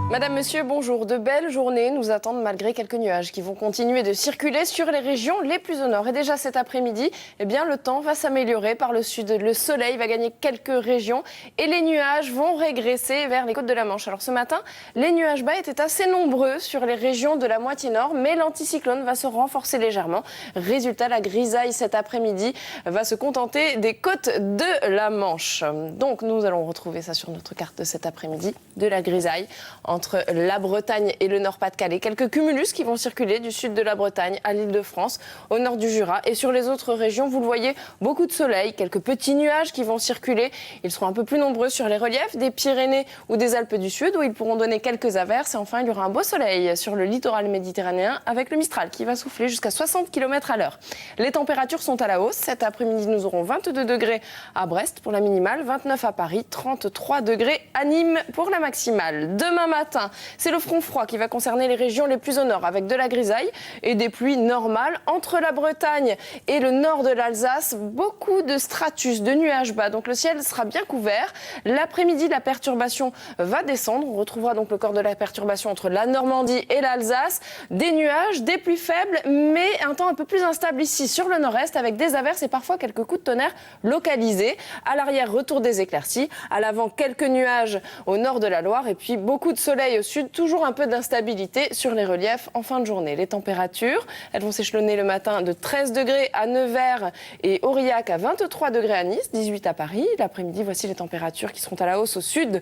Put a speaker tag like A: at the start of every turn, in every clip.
A: Madame, Monsieur, bonjour. De belles journées nous attendent malgré quelques nuages qui vont continuer de circuler sur les régions les plus au nord. Et déjà cet après-midi, le temps va s'améliorer par le sud. Le soleil va gagner quelques régions et les nuages vont régresser vers les côtes de la Manche. Alors ce matin, les nuages bas étaient assez nombreux sur les régions de la moitié nord, mais l'anticyclone va se renforcer légèrement. Résultat, la grisaille cet après-midi va se contenter des côtes de la Manche. Donc nous allons retrouver ça sur notre carte de cet après-midi, de la grisaille entre la Bretagne et le Nord-Pas-de-Calais. Quelques cumulus qui vont circuler du sud de la Bretagne à l'Île-de-France, au nord du Jura. Et sur les autres régions, vous le voyez, beaucoup de soleil, quelques petits nuages qui vont circuler. Ils seront un peu plus nombreux sur les reliefs des Pyrénées ou des Alpes du Sud, où ils pourront donner quelques averses. Et enfin, il y aura un beau soleil sur le littoral méditerranéen avec le Mistral qui va souffler jusqu'à 60 km à l'heure. Les températures sont à la hausse. Cet après-midi, nous aurons 22 degrés à Brest pour la minimale, 29 à Paris, 33 degrés à Nîmes pour la maximale. Demain matin, c'est le front froid qui va concerner les régions les plus au nord avec de la grisaille et des pluies normales. Entre la Bretagne et le nord de l'Alsace, beaucoup de stratus, de nuages bas. Donc le ciel sera bien couvert. L'après-midi, la perturbation va descendre. On retrouvera donc le corps de la perturbation entre la Normandie et l'Alsace. Des nuages, des pluies faibles, mais un temps un peu plus instable ici sur le nord-est avec des averses et parfois quelques coups de tonnerre localisés. À l'arrière, retour des éclaircies. À l'avant, quelques nuages au nord de la Loire et puis beaucoup de soleil au sud, toujours un peu d'instabilité sur les reliefs en fin de journée. Les températures, elles vont s'échelonner le matin de 13 degrés à Nevers et Aurillac à 23 degrés à Nice, 18 à Paris. L'après-midi, voici les températures qui seront à la hausse au sud.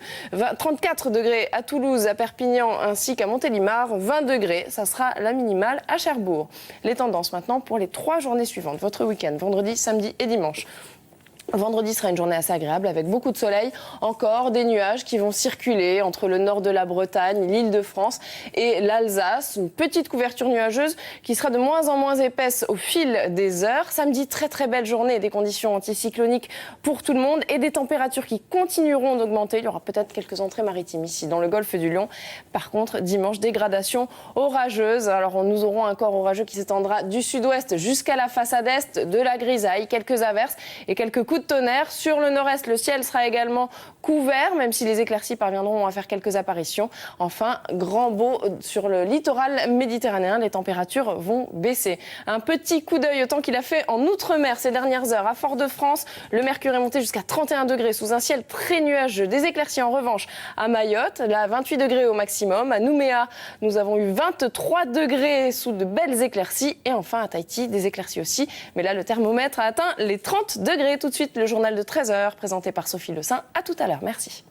A: 34 degrés à Toulouse, à Perpignan ainsi qu'à Montélimar. 20 degrés, ça sera la minimale à Cherbourg. Les tendances maintenant pour les 3 journées suivantes. Votre week-end, vendredi, samedi et dimanche. Vendredi sera une journée assez agréable avec beaucoup de soleil, encore des nuages qui vont circuler entre le nord de la Bretagne, l'Île-de-France et l'Alsace. Une petite couverture nuageuse qui sera de moins en moins épaisse au fil des heures. Samedi, très belle journée, des conditions anticycloniques pour tout le monde et des températures qui continueront d'augmenter. Il y aura peut-être quelques entrées maritimes ici dans le golfe du Lion. Par contre, dimanche, dégradation orageuse. Alors nous aurons un corps orageux qui s'étendra du sud-ouest jusqu'à la façade est, de la grisaille, quelques averses et quelques coups de tonnerre. Sur le nord-est, le ciel sera également couvert, même si les éclaircies parviendront à faire quelques apparitions. Enfin, grand beau sur le littoral méditerranéen, les températures vont baisser. Un petit coup d'œil au temps qu'il a fait en Outre-mer ces dernières heures. À Fort-de-France, le mercure est monté jusqu'à 31 degrés sous un ciel très nuageux. Des éclaircies en revanche à Mayotte, là 28 degrés au maximum. À Nouméa, nous avons eu 23 degrés sous de belles éclaircies. Et enfin à Tahiti, des éclaircies aussi. Mais là, le thermomètre a atteint les 30 degrés. Tout de suite, le journal de 13h présenté par Sophie Le Saint. À tout à l'heure. Merci.